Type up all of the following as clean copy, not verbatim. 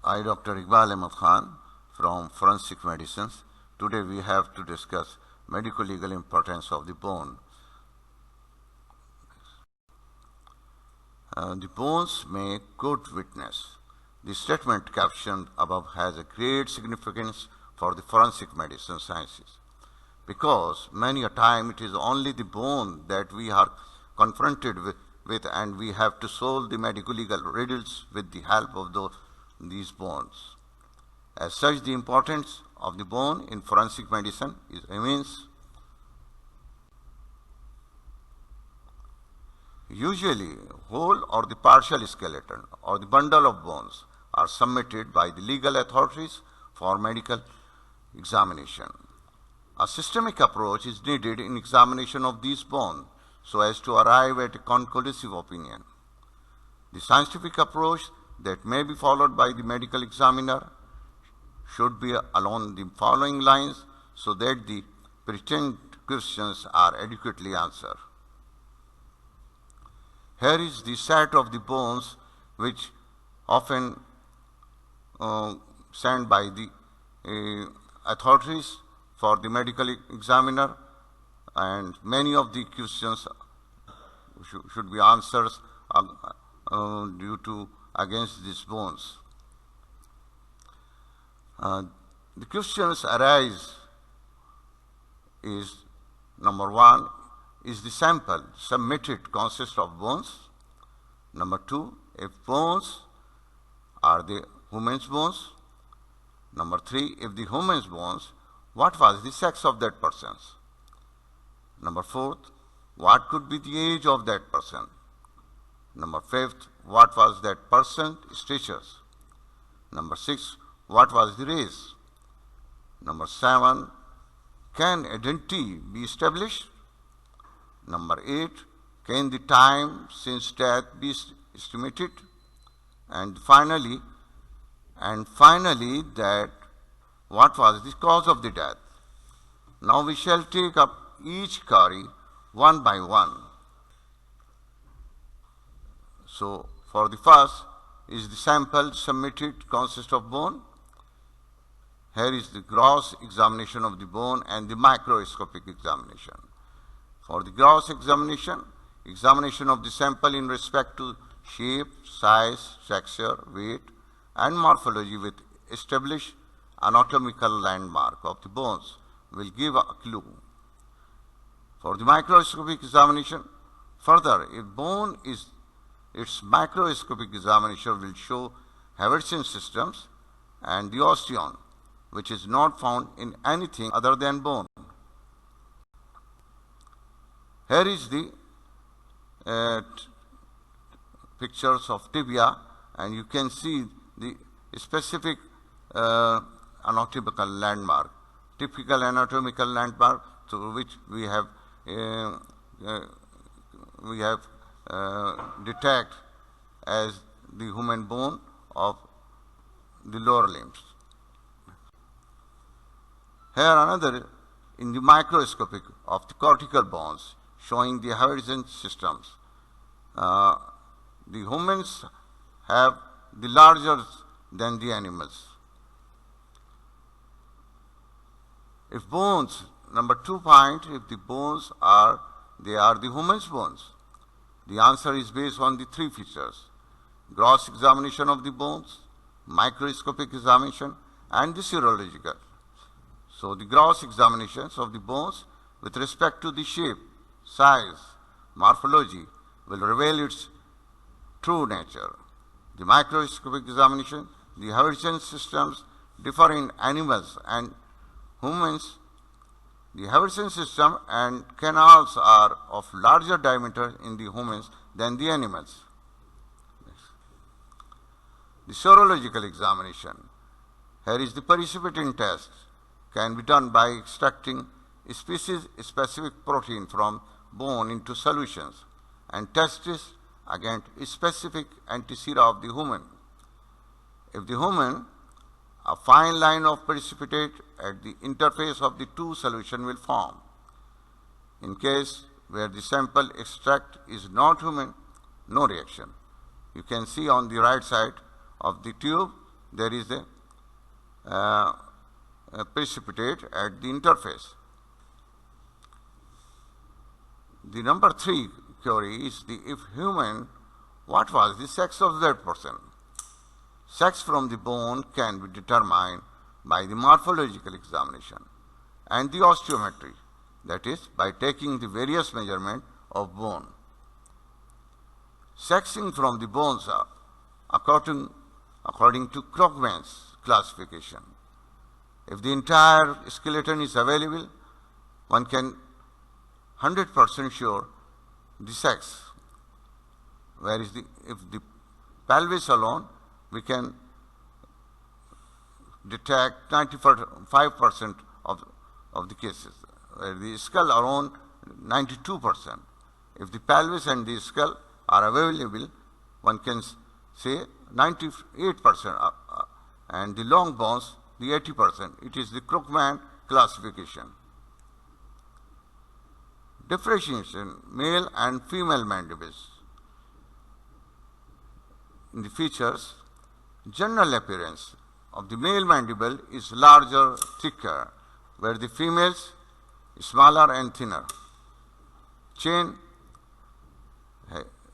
I, Dr. Iqbal from Forensic Medicines. Today we have to discuss medico-legal importance of the bone. The bones make good witness. The statement captioned above has a great significance for the forensic medicine sciences, because many a time it is only the bone that we are confronted with and we have to solve the medico-legal riddles with the help of these bones. As such, the importance of the bone in forensic medicine is immense. Usually, whole or the partial skeleton or the bundle of bones are submitted by the legal authorities for medical examination. A systemic approach is needed in examination of these bones so as to arrive at a conclusive opinion. The scientific approach that may be followed by the medical examiner should be along the following lines so that the pertinent questions are adequately answered. Here is the set of the bones which often sent by the authorities for the medical examiner, and many of the questions should be answered due to against these bones. The questions arise is, number one, is the sample submitted consist of bones? Number two, if bones are the human's bones? Number three, if the human's bones, what was the sex of that person? Number fourth, what could be the age of that person? Number fifth, what was that person's stature? Number six, what was the race? Number seven, can identity be established? Number eight, can the time since death be estimated? And finally, that what was the cause of the death? Now we shall take up each query one by one. So for the first, is the sample submitted consist of bone? Here is the gross examination of the bone and the microscopic examination. For the gross examination of the sample in respect to shape, size, texture, weight, and morphology with established anatomical landmark of the bones will give a clue. For the microscopic examination, further, if bone is its microscopic examination will show Haversian systems and the osteon, which is not found in anything other than bone. Here is the pictures of tibia, and you can see the specific anatomical landmark, typical anatomical landmark through which we have detect as the human bone of the lower limbs. Here another in the microscopic of the cortical bones showing the Haversian systems. The humans have the larger than the animals. If bones, number 2 point, if the bones are the human's bones, the answer is based on the three features: gross examination of the bones, microscopic examination, and the serological. So the gross examinations of the bones with respect to the shape, size, morphology will reveal its true nature. The microscopic examination, the Haversian systems differ in animals and humans. The Haversian system and canals are of larger diameter in the humans than the animals. The serological examination. Here is the precipitin test. Can be done by extracting species-specific protein from bone into solutions and test it against specific antisera of the human. If the human, a fine line of precipitate at the interface of the two solutions will form. In case where the sample extract is not human, no reaction. You can see on the right side of the tube there is a precipitate at the interface. The number 3 query is if human, what was the sex of that person? Sex from the bone can be determined by the morphological examination and the osteometry, that is, by taking the various measurements of bone. Sexing from the bones are according to Krugman's classification. If the entire skeleton is available, one can 100% sure the sex. Whereas if the pelvis alone, we can detect 95% of the cases. Where the skull alone, 92%. If the pelvis and the skull are available, one can say 98%, and the long bones, the 80%. It is the Krugman classification. Differentiation, male and female mandibles. In the features, general appearance of the male mandible is larger, thicker, where the females smaller and thinner. Chin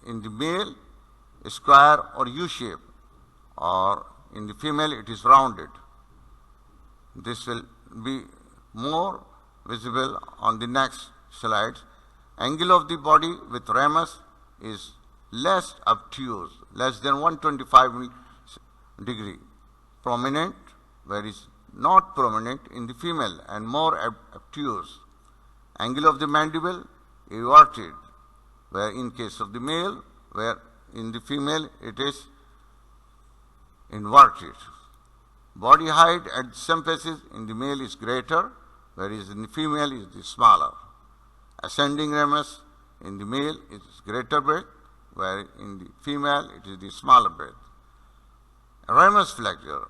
in the male square or U-shape, or in the female it is rounded. This will be more visible on the next slide. Angle of the body with ramus is less obtuse, less than 125 degree. Prominent, where is not prominent in the female, and more obtuse. Angle of the mandible everted, where in case of the male, where in the female it is inverted. Body height at some places in the male is greater, whereas in the female is smaller. Ascending ramus in the male is greater breadth, where in the female it is the smaller breadth. Ramus flexure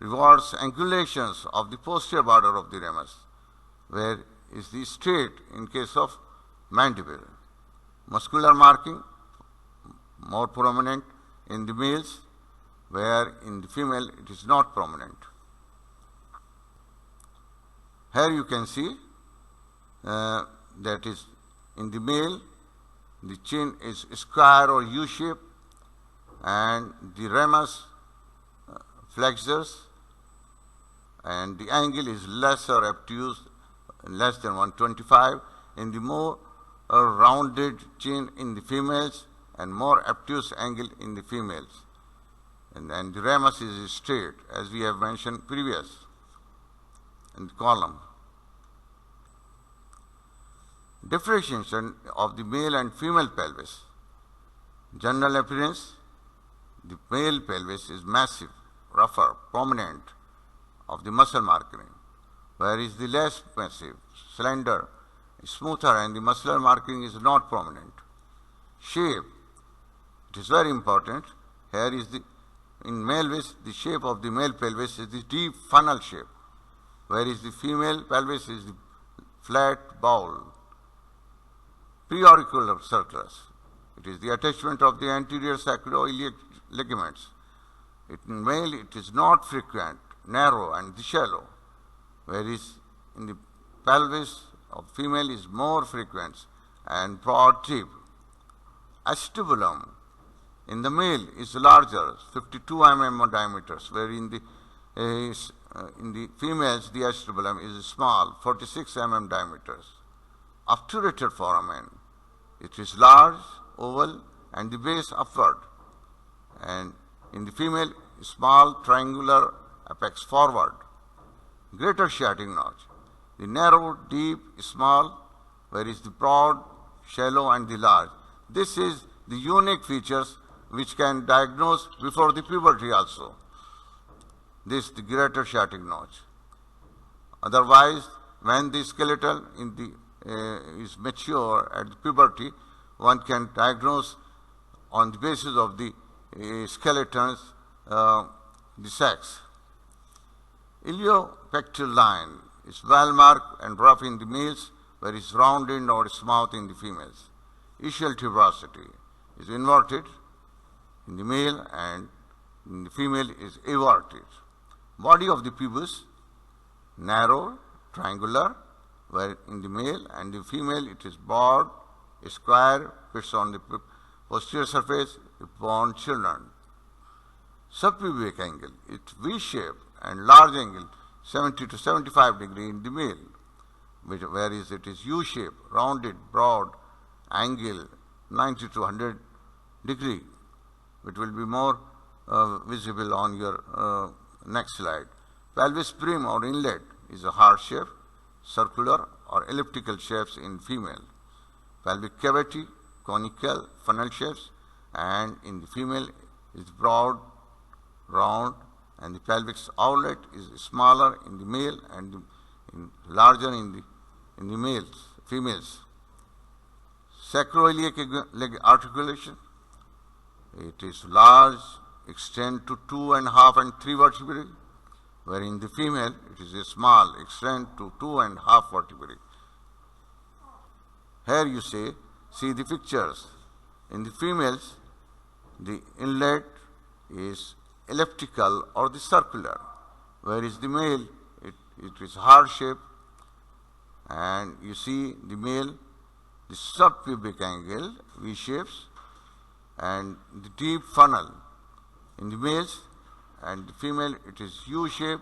rewards angulations of the posterior border of the ramus, where is the straight in case of mandible. Muscular marking more prominent in the males, where in the female it is not prominent. Here you can see that is in the male the chin is square or U-shape, and the ramus flexures, and the angle is lesser obtuse, less than 125. In the more rounded chin in the females and more obtuse angle in the females. And the ramus is straight, as we have mentioned previous in the column. Differentiation of the male and female pelvis. General appearance, the male pelvis is massive, rougher, prominent of the muscle marking, whereas the less massive, slender, smoother, and the muscular marking is not prominent. Shape, it is very important. Here is in male pelvis, the shape of the male pelvis is the deep funnel shape, whereas the female pelvis is the flat bowl. Preauricular circulus, it is the attachment of the anterior sacroiliac ligaments. In male it is not frequent, narrow and shallow, whereas in the pelvis of female is more frequent and broad tip. Acetobulum in the male is larger, 52 mm diameters, where in the females the acetobulum is small, 46 mm diameters. Obturator foramen, it is large, oval, and the base upward, and in the female small, triangular, apex forward. Greater sciatic notch, the narrow, deep, small, whereas the broad, shallow, and the large. This is the unique features which can diagnose before the puberty also. This the greater sciatic notch. Otherwise, when the skeletal is mature at the puberty, one can diagnose on the basis of the skeletons the sex. Iliopectoral line is well marked and rough in the males, whereas rounded or smooth in the females. Ischial tuberosity is inverted in the male and in the female is everted. Body of the pubis narrow, triangular, where in the male, and the female it is broad, square, fits on the posterior surface upon children. Subpubic angle, it's V-shaped and large angle, 70 to 75 degree in the male, whereas it is U-shaped, rounded, broad angle, 90 to 100 degree. It will be more visible on your next slide. Pelvis brim or inlet is a heart shape, circular or elliptical shapes in female. Pelvic cavity, conical, funnel shapes, and in the female is broad, round, and the pelvic outlet is smaller in the male and larger in the females. Sacroiliac leg articulation, it is large, extend to 2.5 and 3 vertebrae, where in the female it is a small, extend to 2.5 vertebrae. Here you see the pictures. In the females, the inlet is elliptical or the circular, whereas the male it is heart shape, and you see the male, the subpubic angle V shapes, and the deep funnel in the males, and the female it is U shape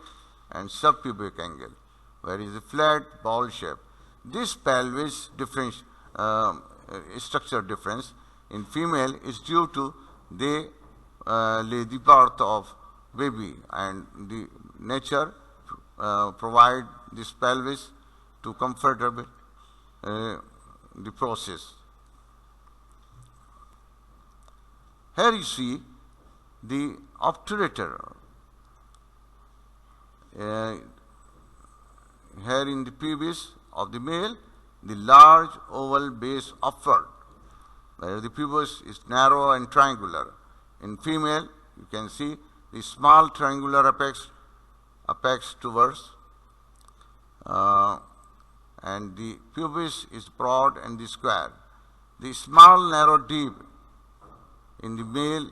and subpubic angle, whereas the flat ball shape. This pelvis difference, structure difference in female is due to they lay the birth of baby, and the nature provide this pelvis to comfortable the process. Here you see the obturator. Here in the pubis of the male, the large oval base upward, where the pubis is narrow and triangular. In female, you can see the small triangular apex towards, and the pubis is broad and the square. The small narrow deep in the male,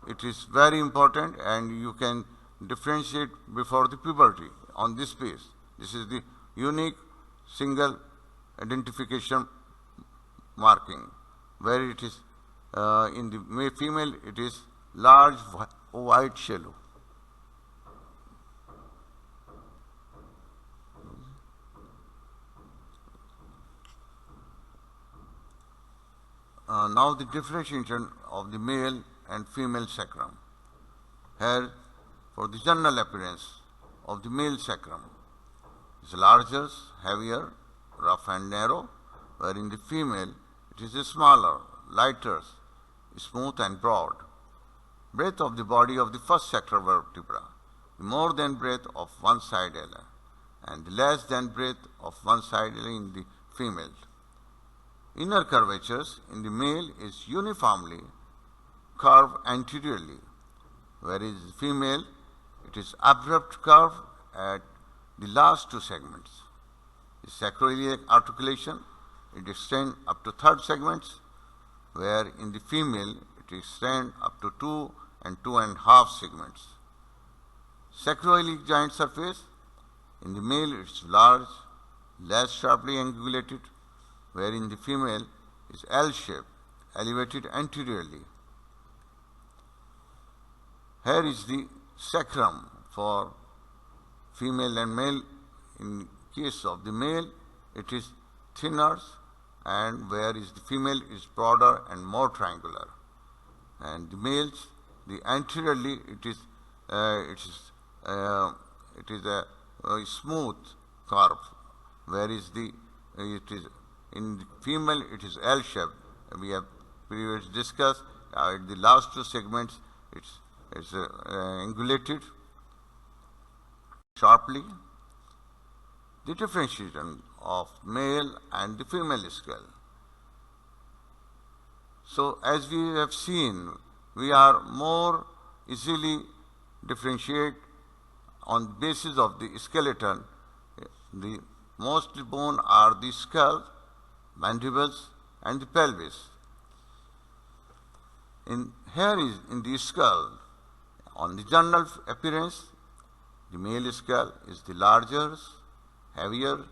it is very important, and you can differentiate before the puberty on this piece. This is the unique single identification marking, where it is in the female it is large white shallow. Now the differentiation of the male and female sacrum. Here, for the general appearance of the male sacrum is larger, heavier, rough and narrow, where in the female it is smaller, lighter, smooth and broad. Breadth of the body of the first sacral vertebra, more than breadth of one side ala, and less than breadth of one side ala in the female. Inner curvatures in the male is uniformly curved anteriorly, whereas the female it is abrupt curve at the last two segments. The sacroiliac articulation it extends up to third segments, where in the female it extends up to 2 and 2.5 segments. Sacroiliac joint surface in the male it is large, less sharply angulated, where in the female is L-shaped, elevated anteriorly. Here is the sacrum for female and male. In case of the male, it is thinner, and whereas the female is broader and more triangular. And the males, the anteriorly it is a smooth curve, whereas it is in the female it is L-shaped. We have previously discussed at the last two segments it's angulated sharply. The differentiation of male and the female skull. So as we have seen, we are more easily differentiate on basis of the skeleton. The most bone are the skull, mandibles and the pelvis. Here is in the skull, on the general appearance, the male skull is the larger, heavier,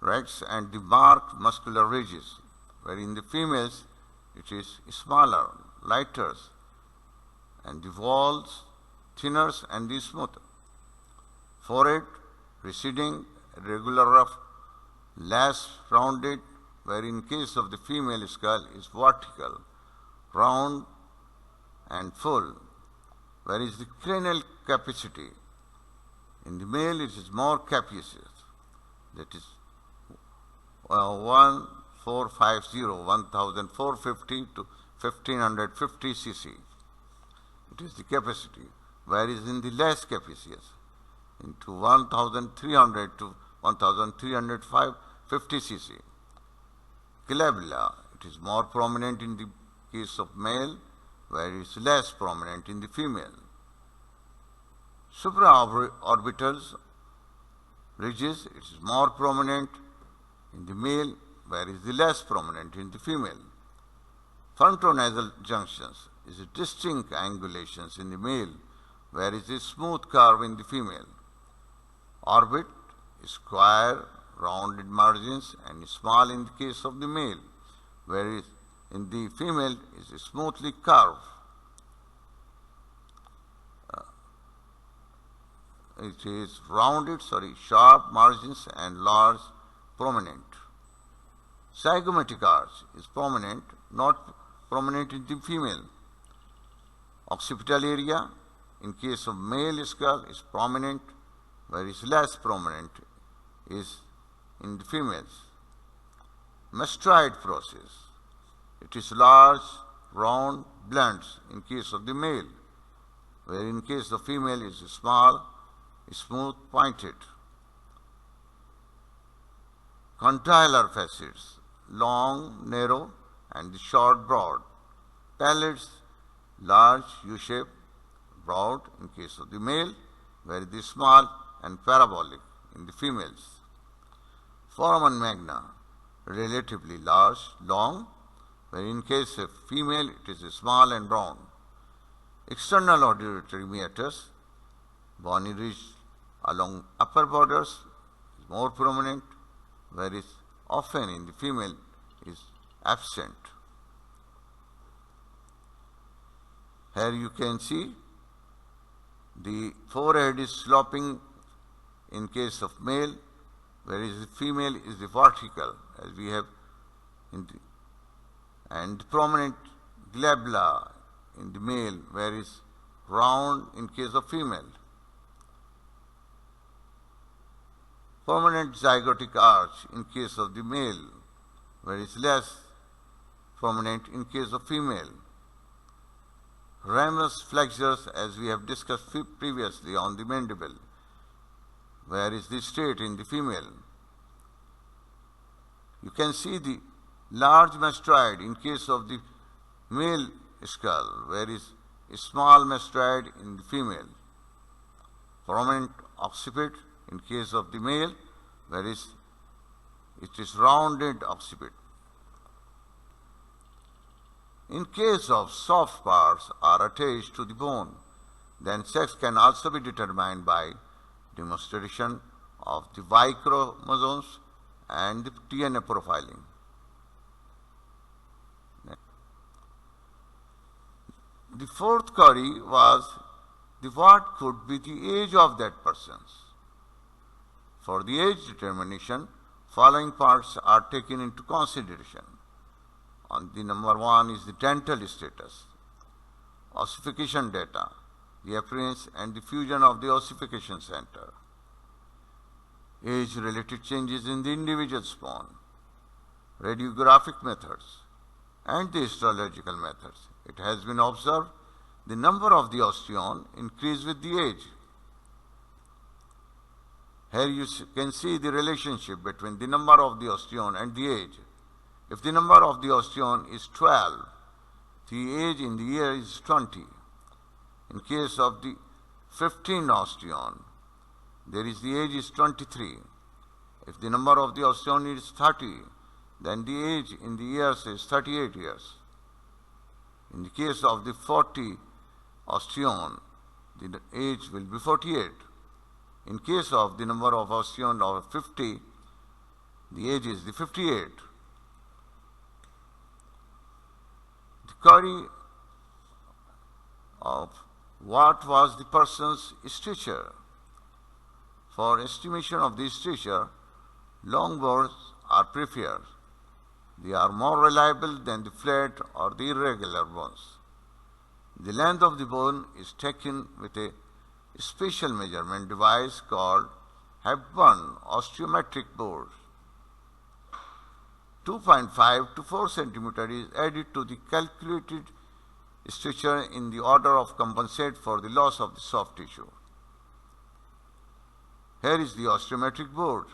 rects and the marked muscular ridges, where in the females it is smaller, lighter, and the walls thinner and the smoother. Forehead receding, regular rough, less rounded, where in case of the female skull is vertical, round and full, whereas the cranial capacity in the male it is more capacious, that is 1450 to 1550 cc. It is the capacity, whereas in the less capacious, into 1300 to 1350 cc. Glabella, it is more prominent in the case of male, where it is less prominent in the female. Supraorbital ridges, it is more prominent in the male, where it is less prominent in the female. Frontonasal junctions is a distinct angulations in the male, where it is smooth curve in the female. Orbit is square, rounded margins and small in the case of the male, whereas in the female is smoothly curved. It is rounded, sharp margins and large, prominent. Zygomatic arch is prominent, not prominent in the female. Occipital area in case of male skull is prominent, whereas less prominent is in the females. Mastoid process. It is large, round, blunt in case of the male, where in case of female is small, smooth, pointed. Condylar facets, long, narrow, and short, broad. Palates, large, U-shaped, broad in case of the male, where it is small and parabolic in the females. Foramen magna, relatively large, long, where in case of female it is small and brown. External auditory meatus, bony ridge along upper borders is more prominent, whereas often in the female is absent. Here you can see the forehead is sloping in case of male, whereas the female is the vertical, as we have in the, and prominent glabella in the male, whereas round in case of female. Prominent zygotic arch in case of the male, whereas less prominent in case of female. Ramus flexures, as we have discussed previously on the mandible, where is the state in the female. You can see the large mastoid in case of the male skull, where is a small mastoid in the female. Prominent occiput in case of the male, whereas it is rounded occiput. In case of soft parts are attached to the bone, then sex can also be determined by demonstration of the Y chromosomes and the DNA profiling. The fourth query was what could be the age of that person. For the age determination, following parts are taken into consideration. On the number one is the dental status, ossification data, the appearance and diffusion of the ossification center, age-related changes in the individual's bone, radiographic methods, and the histological methods. It has been observed the number of the osteon increase with the age. Here you can see the relationship between the number of the osteon and the age. If the number of the osteon is 12, the age in the year is 20. In case of the 15 osteon, there is the age is 23. If the number of the osteon is 30, then the age in the years is 38 years. In the case of the 40 osteon, the age will be 48. In case of the number of osteon of 50, the age is the 58. The query of what was the person's stature. For estimation of the stature, long bones are preferred. They are more reliable than the flat or the irregular bones. The length of the bone is taken with a special measurement device called Hepburn osteometric board. 2.5 to 4 centimeter is added to the calculated stature in the order of compensate for the loss of the soft tissue. Here is the osteometric board.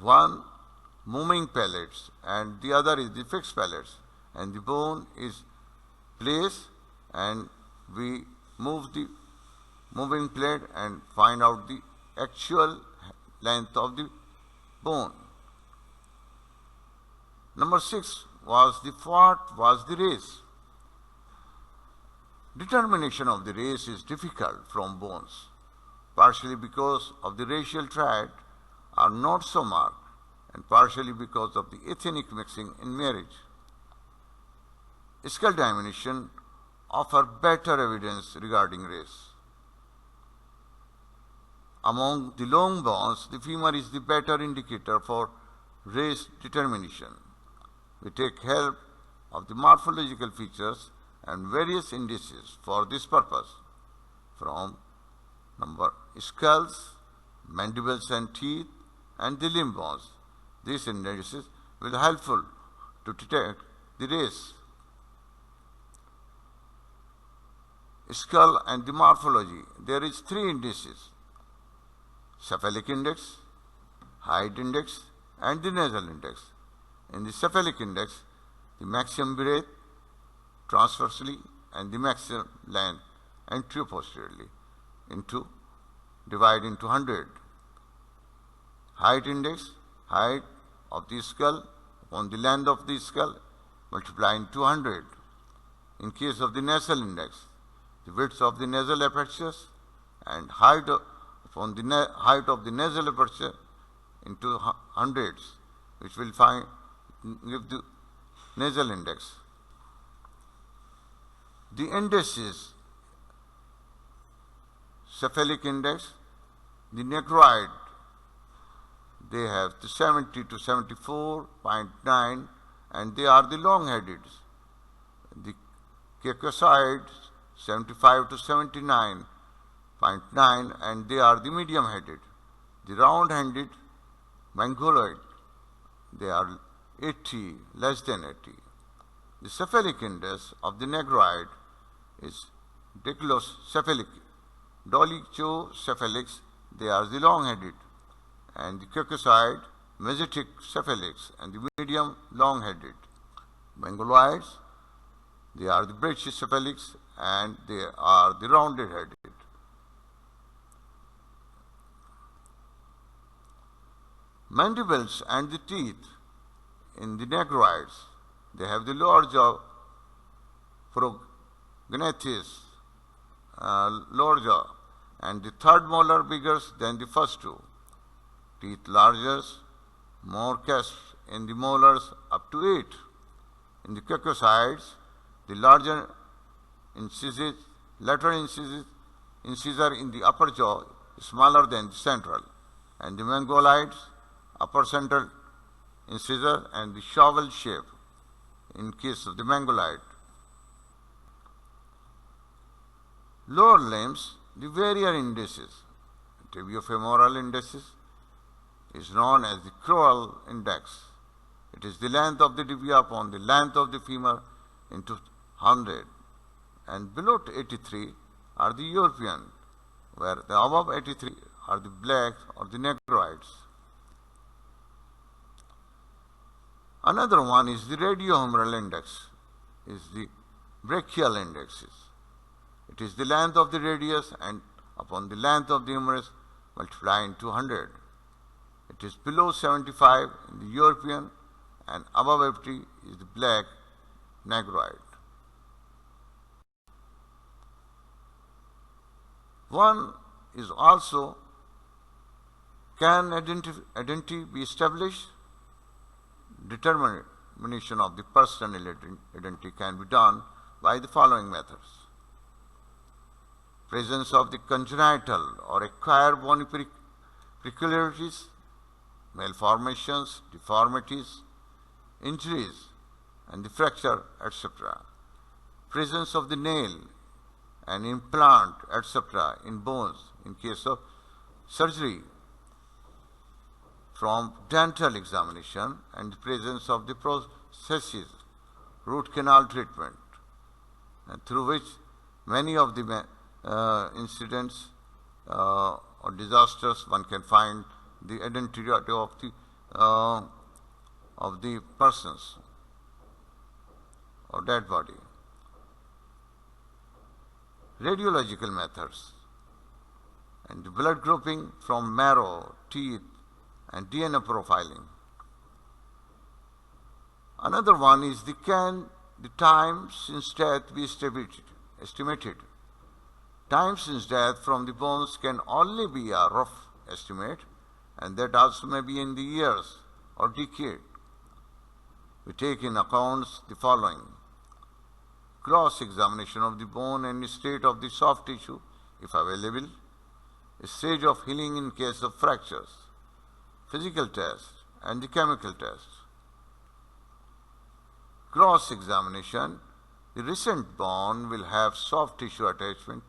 One moving pellets and the other is the fixed pellets, and the bone is placed and we move the moving plate and find out the actual length of the bone. Number 6 was what was the race. Determination of the race is difficult from bones, partially because of the racial trait are not so marked, and partially because of the ethnic mixing in marriage. Skull diminution offer better evidence regarding race. Among the long bones, the femur is the better indicator for race determination. We take help of the morphological features and various indices for this purpose, from number skulls, mandibles and teeth, and the limb bones. These indices will be helpful to detect the race. Skull and the morphology. There is 3 indices: cephalic index, height index, and the nasal index. In the cephalic index, the maximum breadth transversely and the maximum length anteroposteriorly divide into 100. Height index, height of the skull upon the length of the skull multiply into 100. In case of the nasal index, the width of the nasal apertures and height upon the height of the nasal aperture into hundreds, which will give the nasal index. The indices: cephalic index, the negroid, they have the 70 to 74.9, and they are the long-headed. The caucasoids 75 to 79.9, and they are the medium-headed. The round-handed mongoloid, they are 80, less than 80. The cephalic index of the negroid is diclocephalic. Dolichocephalics, they are the long-headed, and the caucasoid, mesotic cephalics, and the medium long-headed. Mongoloids, they are the brachycephalics, and they are the rounded-headed. Mandibles and the teeth in the negroids, they have the lower jaw prognathous, lower jaw, and the third molar bigger than the first 2. Teeth larger, more cusps in the molars up to 8. In the caucasoids, the larger incisors, lateral incisor in the upper jaw is smaller than the central, and the mongoloids, upper central incisor and the shovel shape in case of the mongoloid. Lower limbs, the various indices. Tibiofemoral indices is known as the Crowell index. It is the length of the tibia upon the length of the femur into 100. And below 83 are the European, where the above 83 are the black or the negroids. Another one is the radiohumeral index, is the brachial indexes. It is the length of the radius and upon the length of the humerus multiply into 100. It is below 75 in the European and above 80 is the black negroid. One is also, can identity be established? Determination of the personal identity can be done by the following methods. Presence of the congenital or acquired bony peculiarities, malformations, deformities, injuries, and the fracture, etc. Presence of the nail and implant, etc. in bones in case of surgery. From dental examination and the presence of the prosthesis, root canal treatment, and through which many of the incidents or disasters one can find the identity of the persons or dead body. Radiological methods and the blood grouping from marrow, teeth, and DNA profiling. Another one is can the time since death be estimated. Time since death from the bones can only be a rough estimate, and that also may be in the years or decade. We take in accounts the following: cross-examination of the bone and the state of the soft tissue, if available, stage of healing in case of fractures, physical test, and the chemical test. Cross-examination, the recent bone will have soft tissue attachment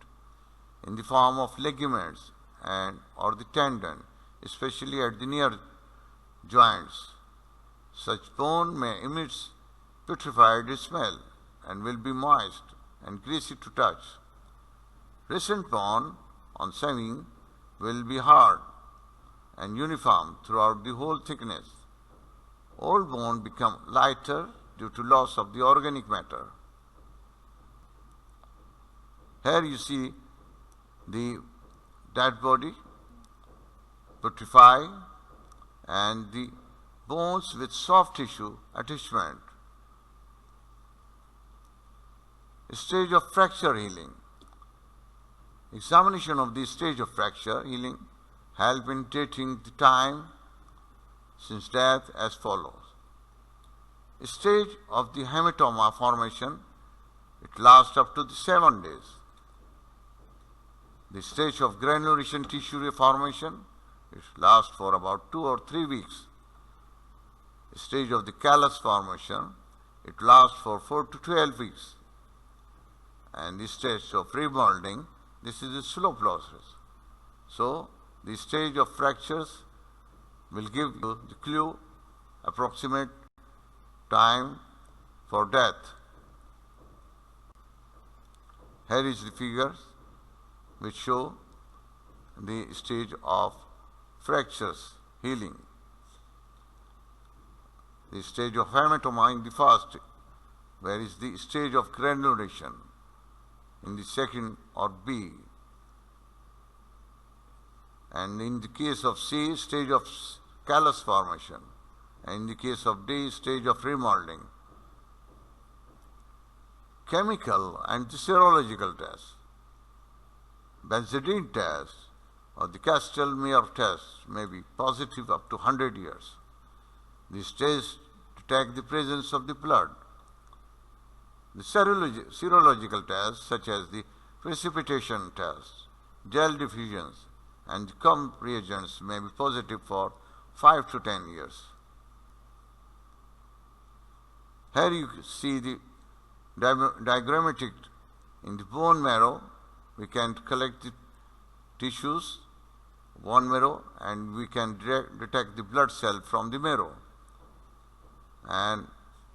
in the form of ligaments and or the tendon, especially at the near joints. Such bone may emit putrefied smell and will be moist and greasy to touch. Recent bone on severing will be hard and uniform throughout the whole thickness. Old bone become lighter due to loss of the organic matter. Here you see the dead body, putrefy, and the bones with soft tissue attachment. Stage of fracture healing. Examination of the stage of fracture healing help in dating the time since death as follows. Stage of the hematoma formation, it lasts up to the 7 days. The stage of granulation tissue reformation, it lasts for about 2 or 3 weeks. The stage of the callus formation, it lasts for 4 to 12 weeks. And the stage of remolding, this is a slow process. So, the stage of fractures will give you the clue, approximate time for death. Here is the figures which show the stage of fractures healing. The stage of hematoma in the first, where is the stage of granulation in the second or B. And in the case of C, stage of callus formation. And in the case of D, stage of remolding. Chemical and the serological tests. Benzidine test or the Castle-Meyer test may be positive up to 100 years. These tests detect the presence of the blood. The serological tests, such as the precipitation test, gel diffusions, and cum reagents, may be positive for 5 to 10 years. Here you see the diagrammatic in the bone marrow. We can collect the tissues, bone marrow, and we can detect the blood cell from the marrow. And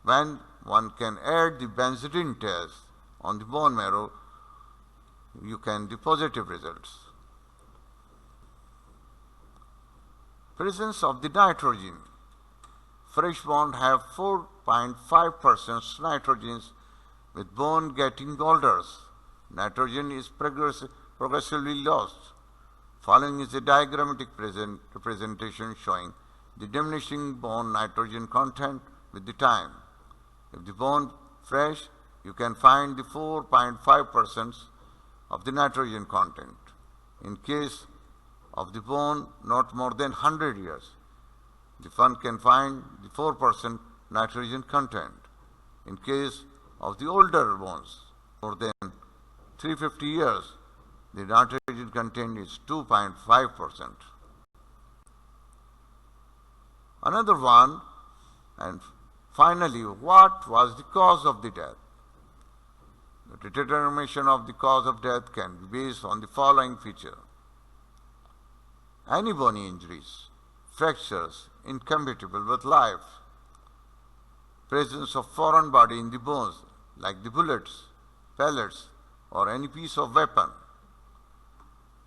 when one can add the benzidine test on the bone marrow, you can get positive results. Presence of the nitrogen. Fresh bone have 4.5% nitrogen with bone getting older. Nitrogen is progressively lost. Following is a diagrammatic representation showing the diminishing bone nitrogen content with the time. If the bone fresh, you can find the 4.5% of the nitrogen content. In case of the bone not more than 100 years, the one can find the 4% nitrogen content. In case of the older bones, more than 350 years, the nitrogen content is 2.5%. Another one, and finally, what was the cause of the death? The determination of the cause of death can be based on the following feature. Any bony injuries, fractures incompatible with life, presence of foreign body in the bones like the bullets, pellets, or any piece of weapon,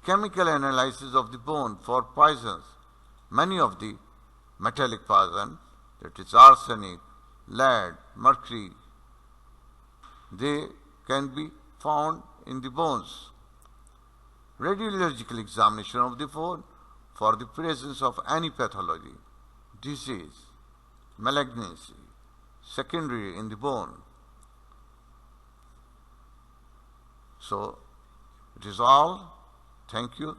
chemical analysis of the bone for poisons, many of the metallic poison, that is arsenic, lead, mercury, they can be found in the bones. Radiological examination of the bone for the presence of any pathology, disease, malignancy, secondary in the bone. So, it is all. Thank you.